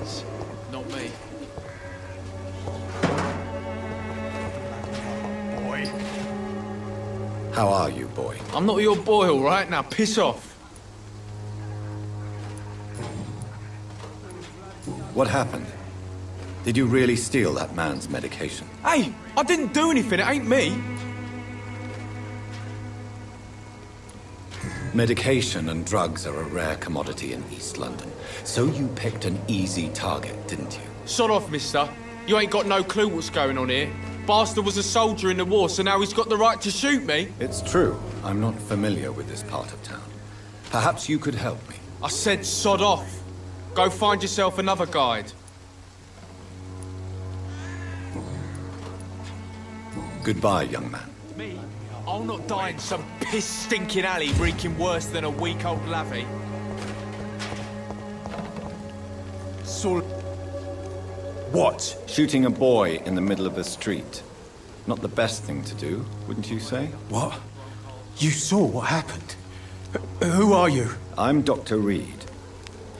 hands. Not me. Boy. How are you, boy? I'm not your boy, all right? Now piss off. What happened? Did you really steal that man's medication? Hey, I didn't do anything. It ain't me. Medication and drugs are a rare commodity in East London. So you picked an easy target, didn't you? Sod off, mister. You ain't got no clue what's going on here. Bastard was a soldier in the war, so now he's got the right to shoot me. It's true. I'm not familiar with this part of town. Perhaps you could help me. I said sod off. Go find yourself another guide. Goodbye, young man. Me? I'll not die in some piss-stinking alley reeking worse than a week-old lavvy. What? Shooting a boy in the middle of the street. Not the best thing to do, wouldn't you say? What? You saw what happened? Who are you? I'm Dr. Reed,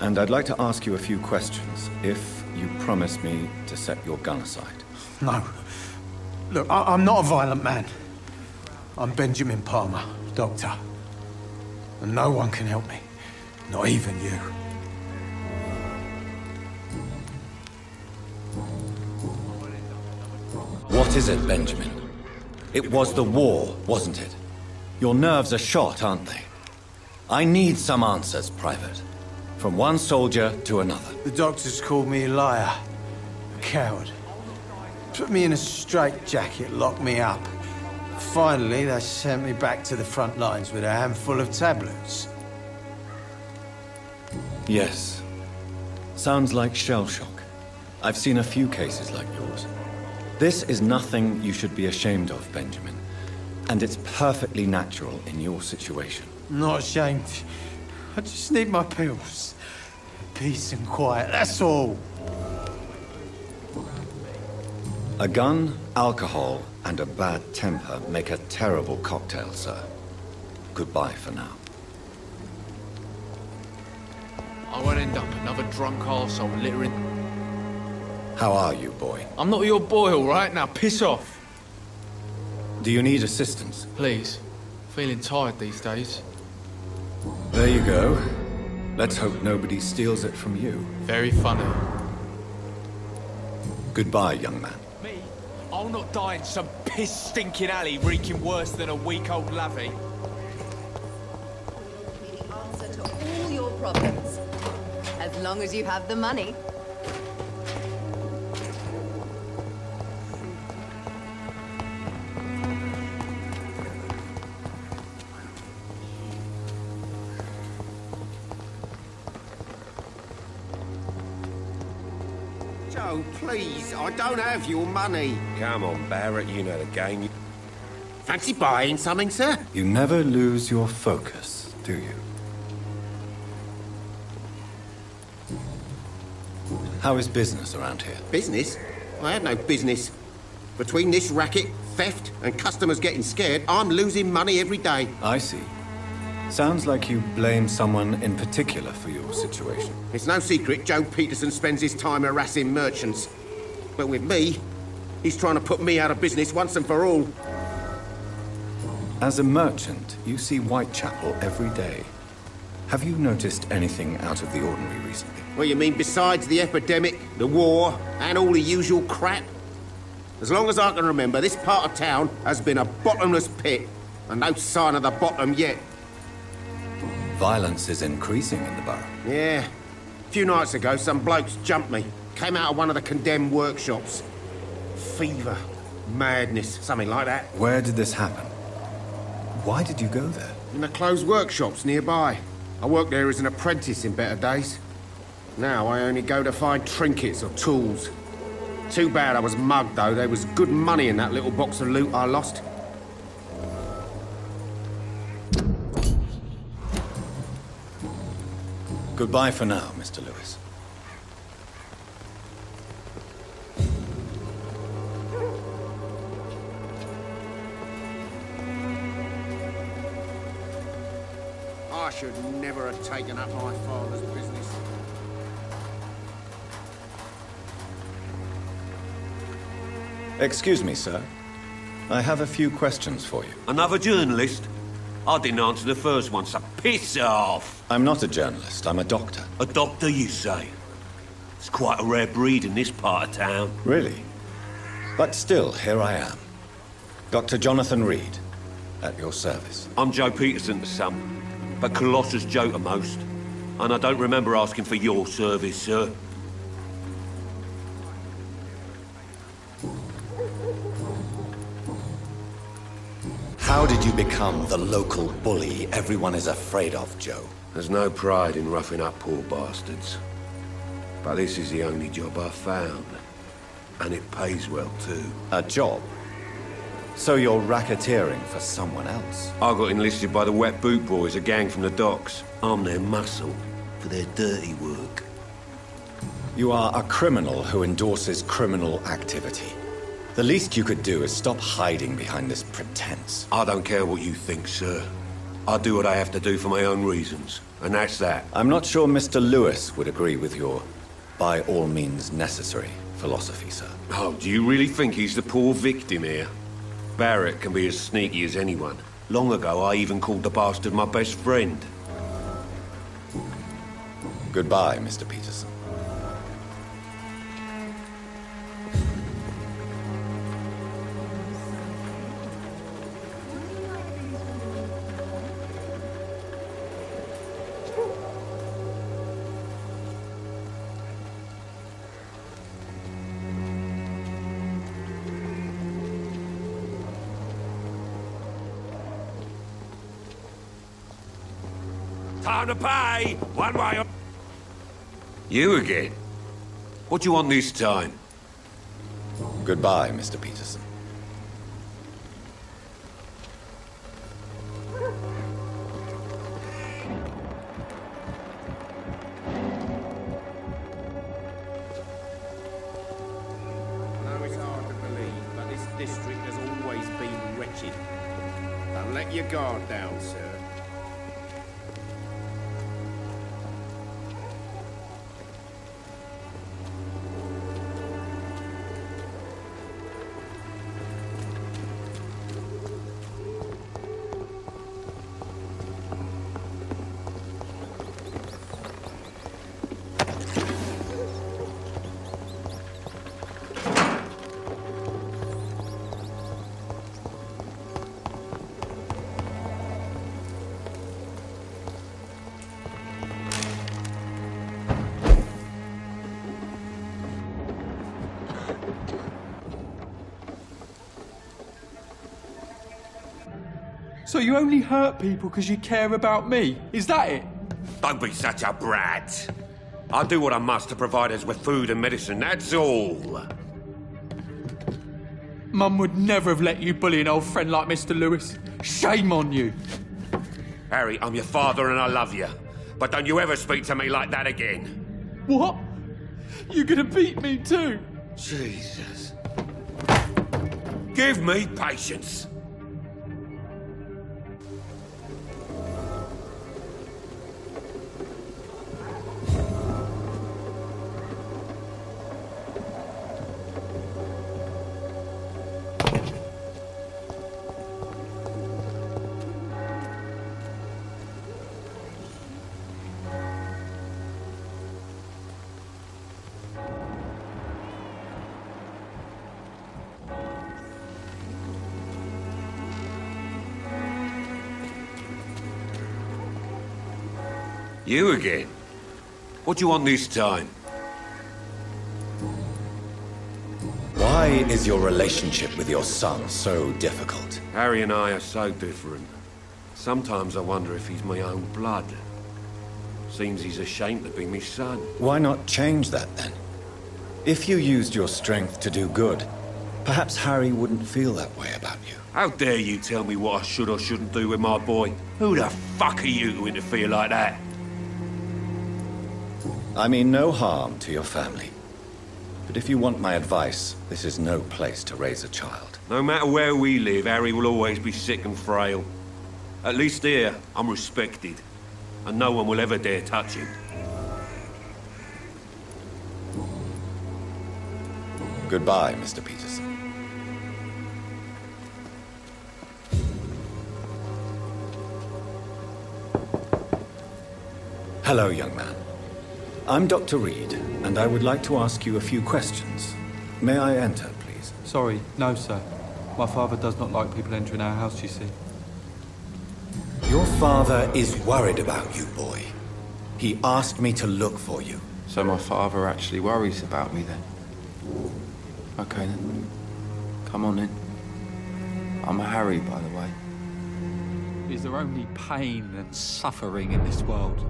and I'd like to ask you a few questions, if you promise me to set your gun aside. No. Look, I'm not a violent man. I'm Benjamin Palmer, doctor. And no one can help me. Not even you. What is it, Benjamin? It was the war, wasn't it? Your nerves are shot, aren't they? I need some answers, Private. From one soldier to another. The doctors called me a liar. A coward. Put me in a straitjacket, locked me up. Finally, they sent me back to the front lines with a handful of tablets. Yes. Sounds like shell shock. I've seen a few cases like yours. This is nothing you should be ashamed of, Benjamin. And it's perfectly natural in your situation. Not ashamed. I just need my pills. Peace and quiet, that's all. A gun, alcohol, and a bad temper make a terrible cocktail, sir. Goodbye for now. I won't end up another drunk arsehole littering. How are you, boy? I'm not your boy, all right? Now piss off. Do you need assistance? Please. Feeling tired these days. There you go. Let's hope nobody steals it from you. Very funny. Goodbye, young man. Me? I'll not die in some piss-stinking alley reeking worse than a week-old lavvy. The answer to all your problems. As long as you have the money. Joe, please, I don't have your money. Come on, Barrett, you know the game. Fancy buying something, sir? You never lose your focus, do you? How is business around here? Business? I had no business. Between this racket, theft, and customers getting scared, I'm losing money every day. I see. Sounds like you blame someone in particular for your situation. It's no secret Joe Peterson spends his time harassing merchants. But with me, he's trying to put me out of business once and for all. As a merchant, you see Whitechapel every day. Have you noticed anything out of the ordinary recently? What you mean, besides the epidemic, the war, and all the usual crap? As long as I can remember, this part of town has been a bottomless pit, and no sign of the bottom yet. Violence is increasing in the borough. Yeah. A few nights ago, some blokes jumped me. Came out of one of the condemned workshops. Fever, madness, something like that. Where did this happen? Why did you go there? In the closed workshops nearby. I worked there as an apprentice in better days. Now I only go to find trinkets or tools. Too bad I was mugged, though. There was good money in that little box of loot I lost. Goodbye for now, Mr. Lewis. I should never have taken up my father's business. Excuse me, sir. I have a few questions for you. Another journalist? I didn't answer the first one, so piss off! I'm not a journalist, I'm a doctor. A doctor, you say? It's quite a rare breed in this part of town. Really? But still, here I am. Dr. Jonathan Reed, at your service. I'm Joe Peterson to some, but Colossus Joe to most. And I don't remember asking for your service, sir. How did you become the local bully everyone is afraid of, Joe? There's no pride in roughing up poor bastards. But this is the only job I've found. And it pays well, too. A job? So you're racketeering for someone else? I got enlisted by the Wet Boot Boys, a gang from the docks. I'm their muscle for their dirty work. You are a criminal who endorses criminal activity. The least you could do is stop hiding behind this pretense. I don't care what you think, sir. I do what I have to do for my own reasons. And that's that. I'm not sure Mr. Lewis would agree with your by all means necessary philosophy, sir. Oh, do you really think he's the poor victim here? Barrett can be as sneaky as anyone. Long ago, I even called the bastard my best friend. Goodbye, Mr. Peterson. Time to pay! One way or... You again? What do you want this time? Goodbye, Mr. Peterson. I know it's hard to believe, but this district has always been wretched. Don't let your guard down, sir. So you only hurt people because you care about me? Is that it? Don't be such a brat. I'll do what I must to provide us with food and medicine, that's all. Mum would never have let you bully an old friend like Mr. Lewis. Shame on you. Harry, I'm your father and I love you. But don't you ever speak to me like that again. What? You're gonna beat me too? Jesus. Give me patience. You again? What do you want this time? Why is your relationship with your son so difficult? Harry and I are so different. Sometimes I wonder if he's my own blood. Seems he's ashamed to be my son. Why not change that then? If you used your strength to do good, perhaps Harry wouldn't feel that way about you. How dare you tell me what I should or shouldn't do with my boy? Who the fuck are you to interfere like that? I mean no harm to your family. But if you want my advice, this is no place to raise a child. No matter where we live, Harry will always be sick and frail. At least here, I'm respected. And no one will ever dare touch him. Goodbye, Mr. Peterson. Hello, young man. I'm Dr. Reed, and I would like to ask you a few questions. May I enter, please? Sorry, no, sir. My father does not like people entering our house, you see. Your father is worried about you, boy. He asked me to look for you. So my father actually worries about me then? Okay then. Come on in. I'm Harry, by the way. Is there only pain and suffering in this world?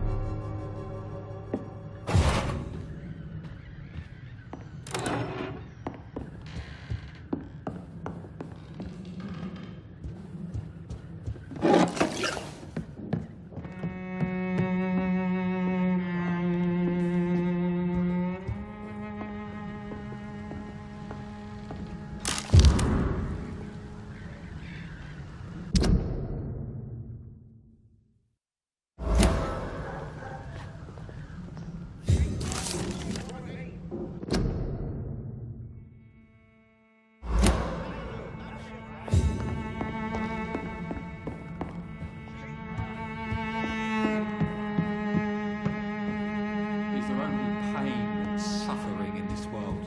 Is there only pain and suffering in this world?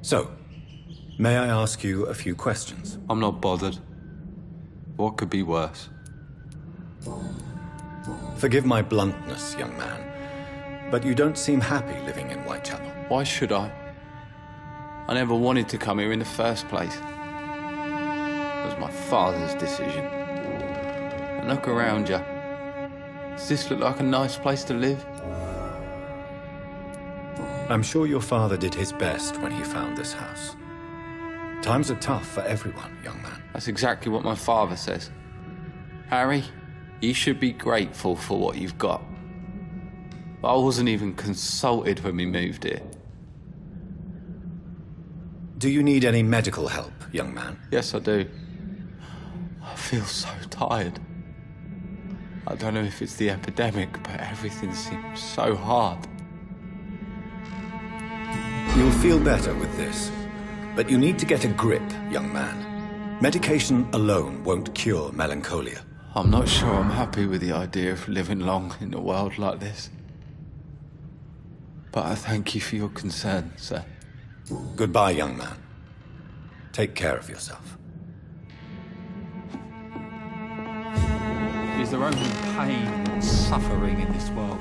So, may I ask you a few questions? I'm not bothered. What could be worse? Forgive my bluntness, young man, but you don't seem happy living in Whitechapel. Why should I? I never wanted to come here in the first place. It was my father's decision. And look around you. Does this look like a nice place to live? I'm sure your father did his best when he found this house. Times are tough for everyone, young man. That's exactly what my father says. Harry, you should be grateful for what you've got. I wasn't even consulted when we moved here. Do you need any medical help, young man? Yes, I do. I feel so tired. I don't know if it's the epidemic, but everything seems so hard. You'll feel better with this, but you need to get a grip, young man. Medication alone won't cure melancholia. I'm not sure I'm happy with the idea of living long in a world like this. But I thank you for your concern, sir. Goodbye, young man. Take care of yourself. Is there only pain and suffering in this world?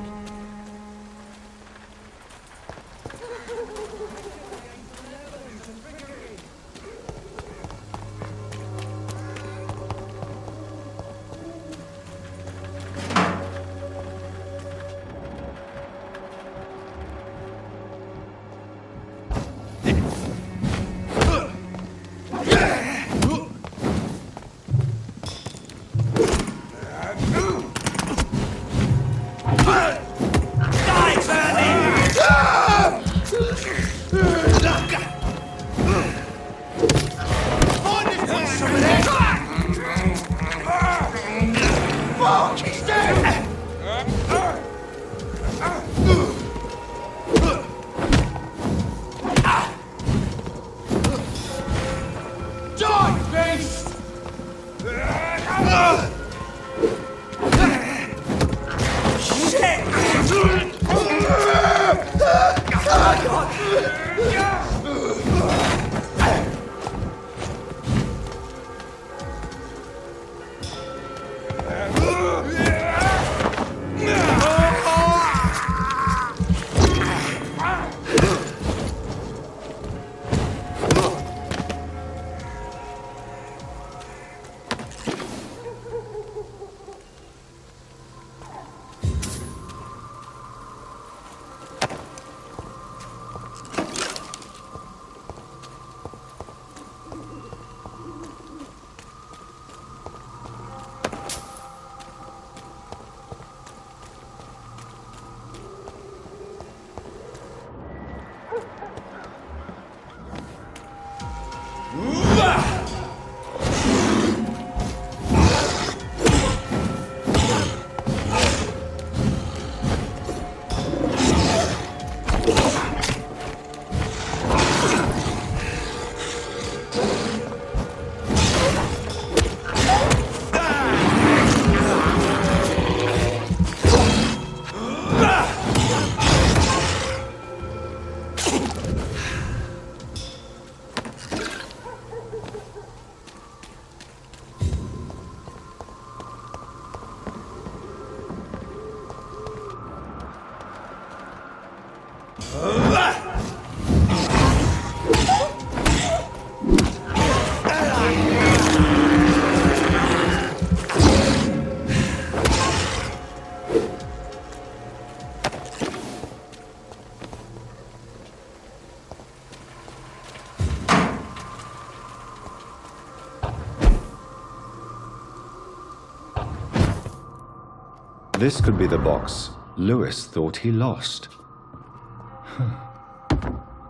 This could be the box Lewis thought he lost.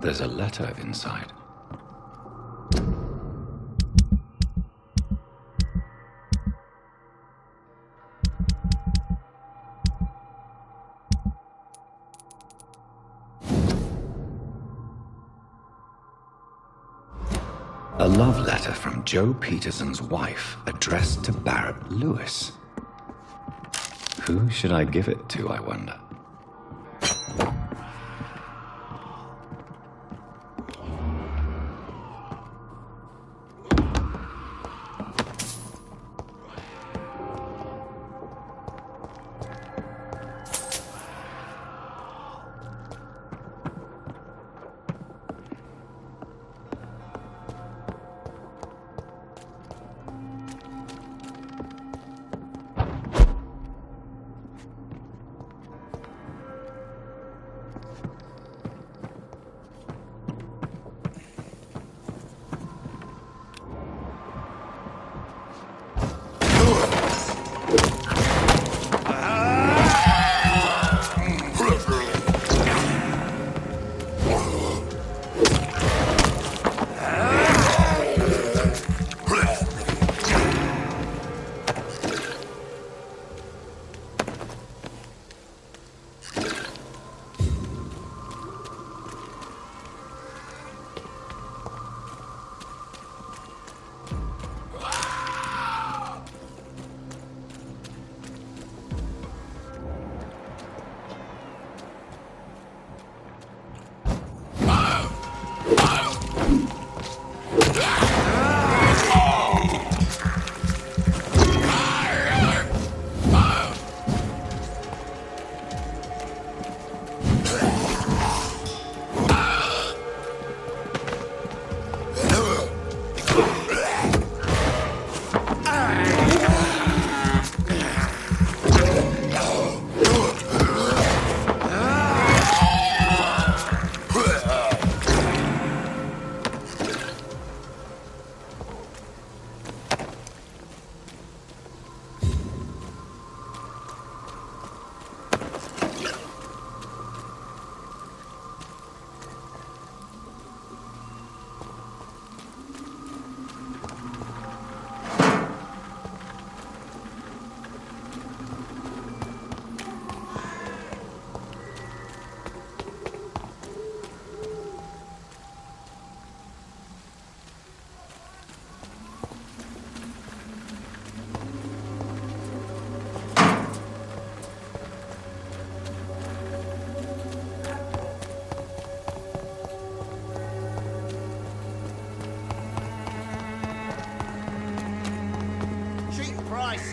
There's a letter inside. A love letter from Joe Peterson's wife, addressed to Barrett Lewis. Who should I give it to, I wonder?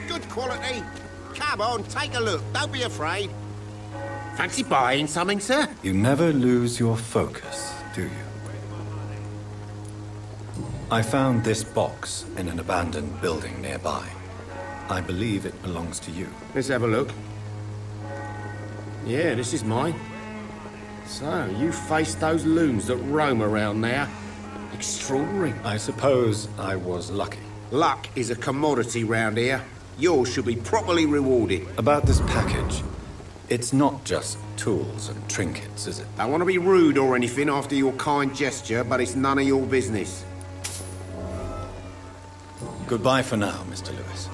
Good quality. Come on, take a look. Don't be afraid. Fancy buying something, sir? You never lose your focus, do you? I found this box in an abandoned building nearby. I believe it belongs to you. Let's have a look. Yeah, this is mine. So, you faced those loons that roam around there. Extraordinary. I suppose I was lucky. Luck is a commodity round here. Yours should be properly rewarded. About this package, it's not just tools and trinkets, is it? I don't want to be rude or anything after your kind gesture, but it's none of your business. Goodbye for now, Mr. Lewis.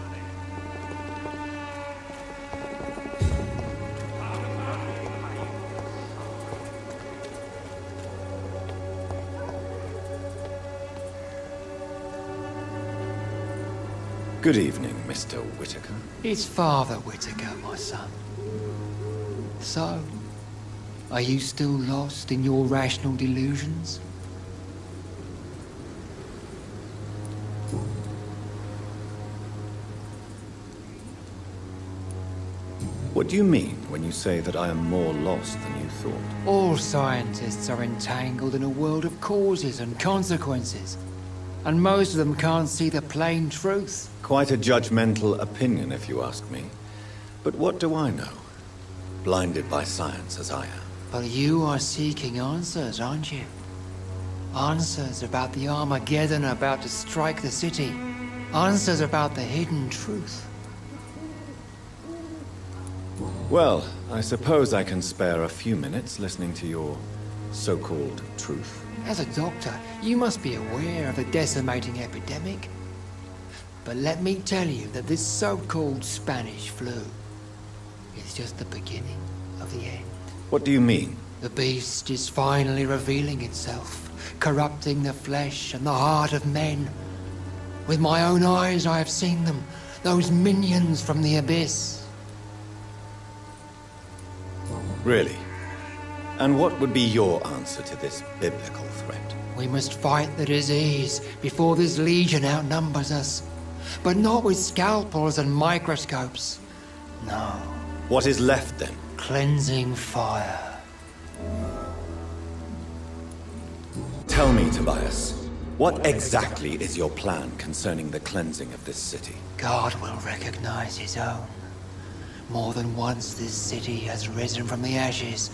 Good evening, Mr. Whitaker. It's Father Whitaker, my son. So, are you still lost in your rational delusions? What do you mean when you say that I am more lost than you thought? All scientists are entangled in a world of causes and consequences, and most of them can't see the plain truth. Quite a judgmental opinion, if you ask me. But what do I know? Blinded by science as I am. But you are seeking answers, aren't you? Answers about the Armageddon about to strike the city. Answers about the hidden truth. Well, I suppose I can spare a few minutes listening to your so-called truth. As a doctor, you must be aware of the decimating epidemic. But let me tell you that this so-called Spanish flu is just the beginning of the end. What do you mean? The beast is finally revealing itself, corrupting the flesh and the heart of men. With my own eyes I have seen them, those minions from the abyss. Really? And what would be your answer to this biblical threat? We must fight the disease before this legion outnumbers us. But not with scalpels and microscopes. No. What is left then? Cleansing fire. Tell me, Tobias, what exactly is your plan concerning the cleansing of this city? God will recognize his own. More than once this city has risen from the ashes,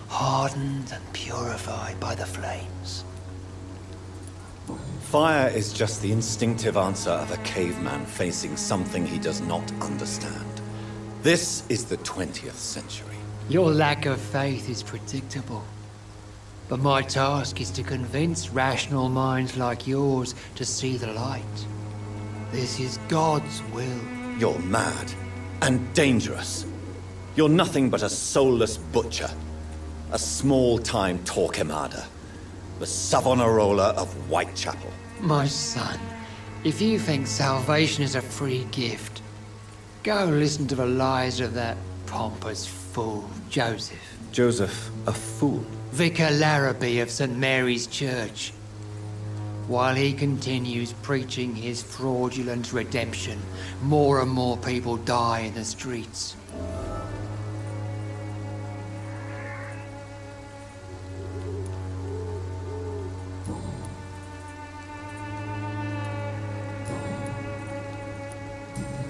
hardened and purified by the flames. Fire is just the instinctive answer of a caveman facing something he does not understand. This is the 20th century. Your lack of faith is predictable. But my task is to convince rational minds like yours to see the light. This is God's will. You're mad and dangerous. You're nothing but a soulless butcher. A small-time Torquemada. The Savonarola of Whitechapel. My son, if you think salvation is a free gift, go listen to the lies of that pompous fool, Joseph. Joseph, a fool? Vicar Larrabee of St. Mary's Church. While he continues preaching his fraudulent redemption, more and more people die in the streets.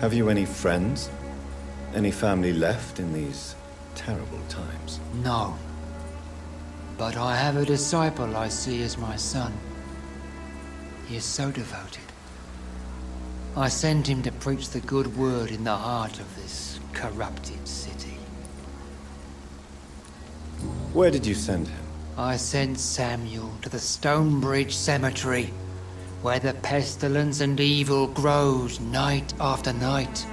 Have you any friends? Any family left in these terrible times? No. But I have a disciple I see as my son. He is so devoted. I send him to preach the good word in the heart of this corrupted city. Where did you send him? I sent Samuel to the Stonebridge Cemetery, where the pestilence and evil grows night after night.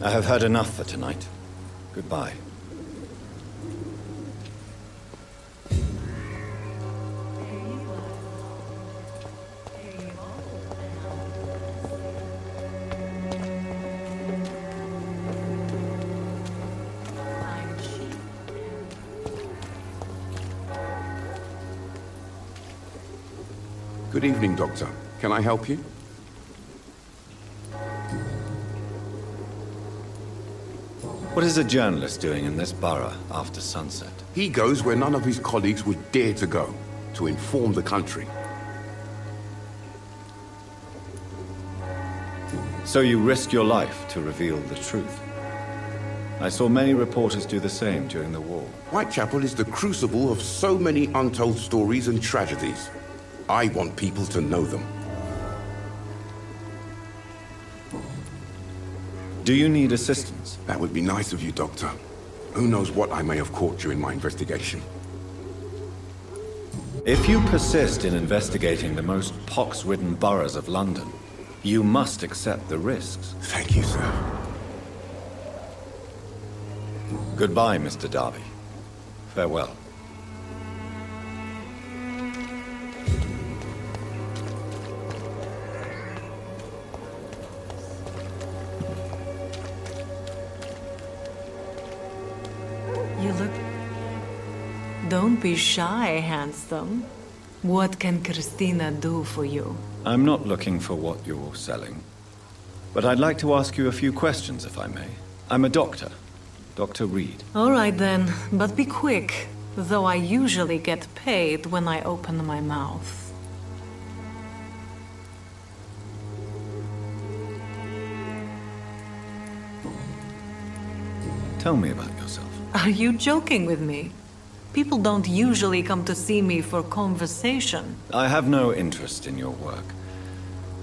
I have heard enough for tonight. Goodbye. Good evening, Doctor. Can I help you? What is a journalist doing in this borough after sunset? He goes where none of his colleagues would dare to go, to inform the country. So you risk your life to reveal the truth. I saw many reporters do the same during the war. Whitechapel is the crucible of so many untold stories and tragedies. I want people to know them. Do you need assistance? That would be nice of you, Doctor. Who knows what I may have caught during my investigation. If you persist in investigating the most pox-ridden boroughs of London, you must accept the risks. Thank you, sir. Goodbye, Mr. Darby. Farewell. You look... Don't be shy, handsome. What can Christina do for you? I'm not looking for what you're selling. But I'd like to ask you a few questions, if I may. I'm a doctor. Dr. Reed. All right then, but be quick. Though I usually get paid when I open my mouth. Tell me about yourself. Are you joking with me? People don't usually come to see me for conversation. I have no interest in your work.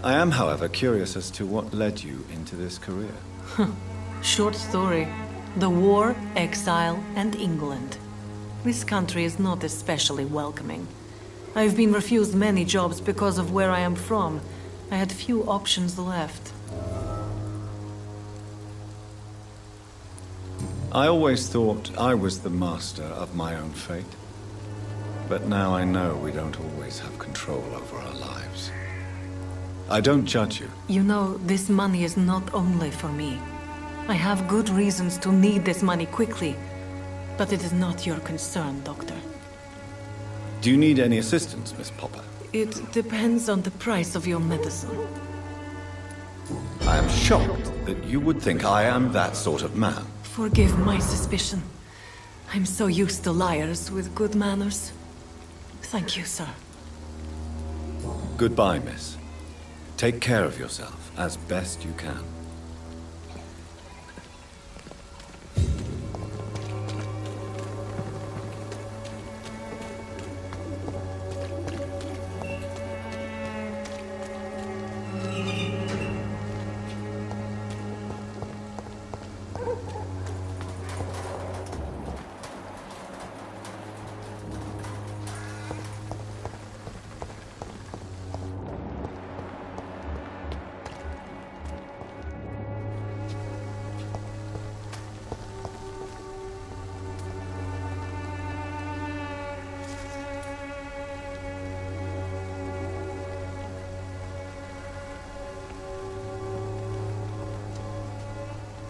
I am, however, curious as to what led you into this career. Short story. The war, exile, and England. This country is not especially welcoming. I've been refused many jobs because of where I am from. I had few options left. I always thought I was the master of my own fate. But now I know we don't always have control over our lives. I don't judge you. You know, this money is not only for me. I have good reasons to need this money quickly, but it is not your concern, Doctor. Do you need any assistance, Miss Popper? It depends on the price of your medicine. I am shocked that you would think I am that sort of man. Forgive my suspicion. I'm so used to liars with good manners. Thank you, sir. Goodbye, miss. Take care of yourself as best you can.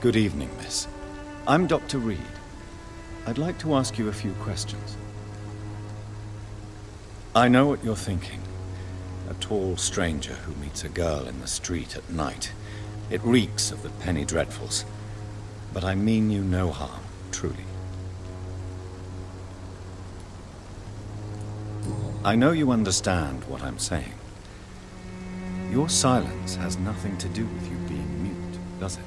Good evening, miss. I'm Dr. Reed. I'd like to ask you a few questions. I know what you're thinking. A tall stranger who meets a girl in the street at night. It reeks of the penny dreadfuls. But I mean you no harm, truly. I know you understand what I'm saying. Your silence has nothing to do with you being mute, does it?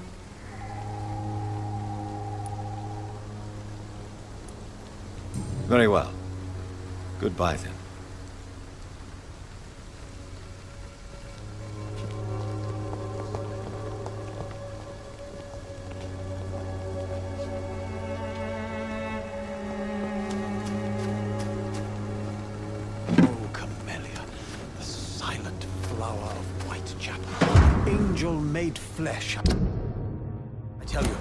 Very well. Goodbye, then. Oh, Camellia, the silent flower of Whitechapel. Angel made flesh. I tell you.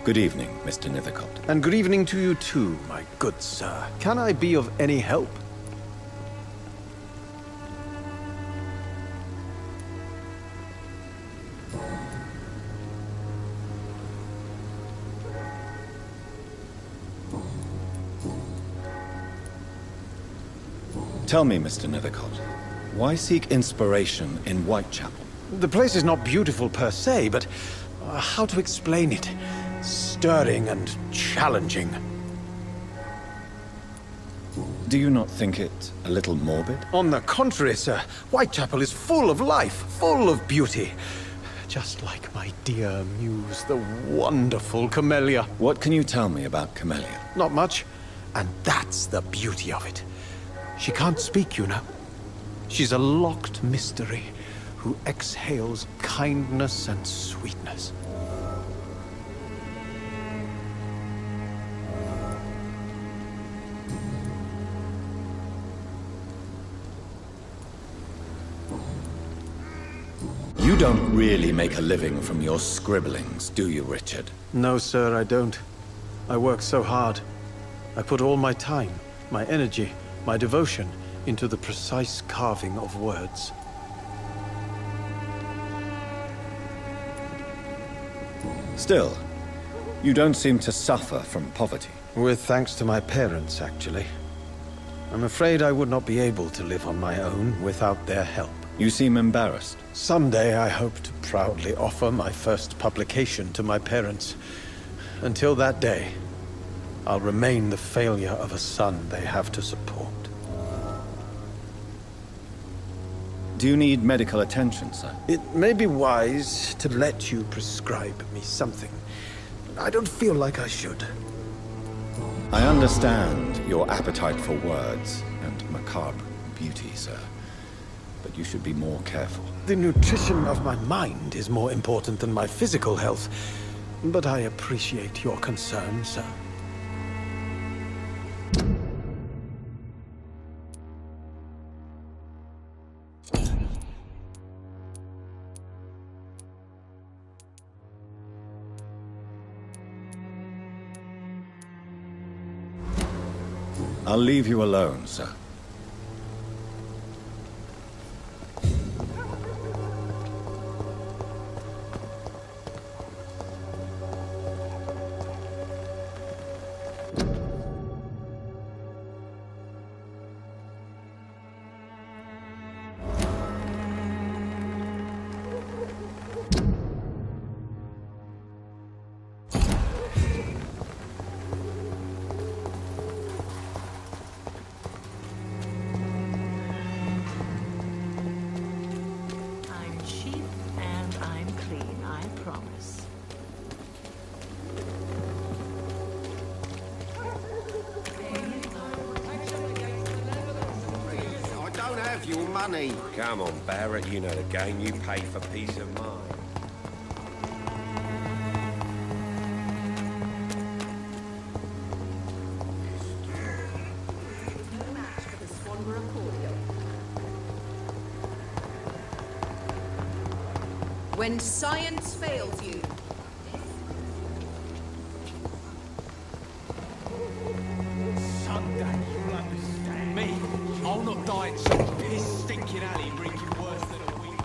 Good evening, Mr. Nethercott. And good evening to you too, my good sir. Can I be of any help? Tell me, Mr. Nethercott, why seek inspiration in Whitechapel? The place is not beautiful per se, but how to explain it? Stirring and challenging. Do you not think it a little morbid? On the contrary, sir. Whitechapel is full of life, full of beauty. Just like my dear muse, the wonderful Camellia. What can you tell me about Camellia? Not much. And that's the beauty of it. She can't speak, you know. She's a locked mystery who exhales kindness and sweetness. You don't really make a living from your scribblings, do you, Richard? No, sir, I don't. I work so hard. I put all my time, my energy, my devotion into the precise carving of words. Still, you don't seem to suffer from poverty. With thanks to my parents, actually. I'm afraid I would not be able to live on my own without their help. You seem embarrassed. Someday I hope to proudly offer my first publication to my parents. Until that day, I'll remain the failure of a son they have to support. Do you need medical attention, sir? It may be wise to let you prescribe me something. I don't feel like I should. I understand your appetite for words and macabre beauty, sir. But you should be more careful. The nutrition of my mind is more important than my physical health. But I appreciate your concern, sir. I'll leave you alone, sir. I'm cheap and I'm clean, I promise. I don't have your money. Come on, Barrett, you know the game. You pay for peace of mind. When science fails you, Someday you'll understand. Me? I'll not die in some piss stinking alley reeking worse than a weed.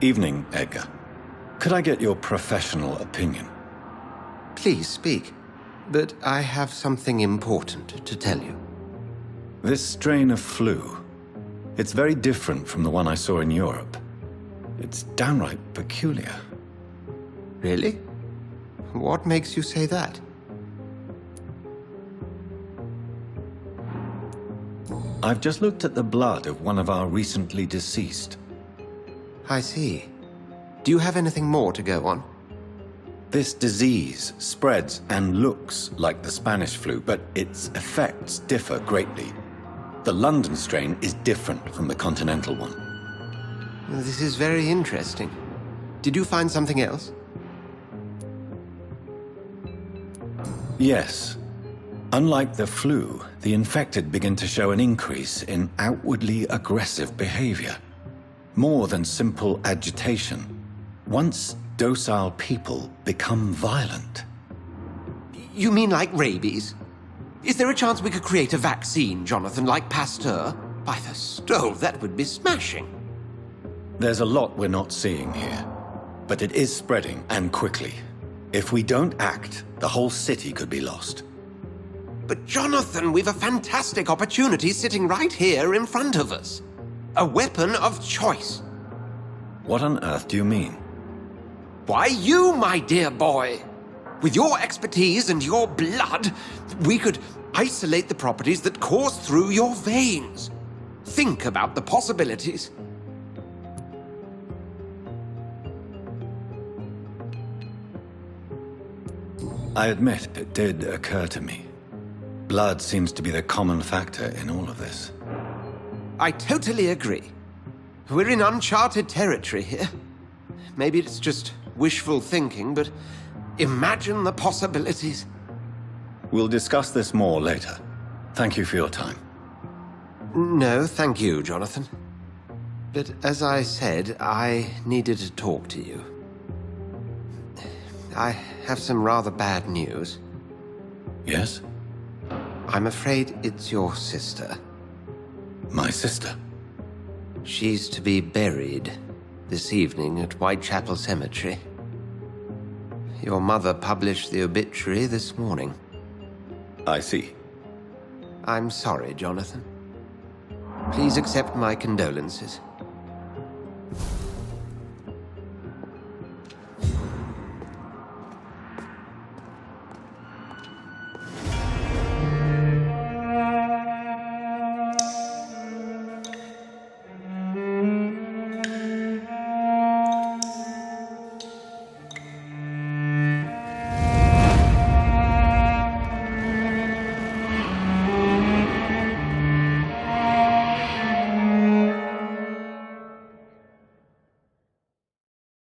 Evening, Edgar. Could I get your professional opinion? Please speak. But I have something important to tell you. This strain of flu, it's very different from the one I saw in Europe. It's downright peculiar. Really? What makes you say that? I've just looked at the blood of one of our recently deceased. I see. Do you have anything more to go on? This disease spreads and looks like the Spanish flu, but its effects differ greatly. The London strain is different from the continental one. This is very interesting. Did you find something else? Yes. Unlike the flu, the infected begin to show an increase in outwardly aggressive behavior. More than simple agitation. Once docile people become violent. You mean like rabies? Is there a chance we could create a vaccine, Jonathan, like Pasteur? By the stove, that would be smashing. There's a lot we're not seeing here, but it is spreading, and quickly. If we don't act, the whole city could be lost. But Jonathan, we've a fantastic opportunity sitting right here in front of us. A weapon of choice. What on earth do you mean? Why, you, my dear boy. With your expertise and your blood, we could isolate the properties that course through your veins. Think about the possibilities. I admit it did occur to me. Blood seems to be the common factor in all of this. I totally agree. We're in uncharted territory here. Maybe it's just wishful thinking, but imagine the possibilities. We'll discuss this more later. Thank you for your time. No, thank you, Jonathan. But as I said, I needed to talk to you. I have some rather bad news. Yes? I'm afraid it's your sister. My sister? She's to be buried this evening at Whitechapel Cemetery. Your mother published the obituary this morning. I see. I'm sorry, Jonathan. Please accept my condolences.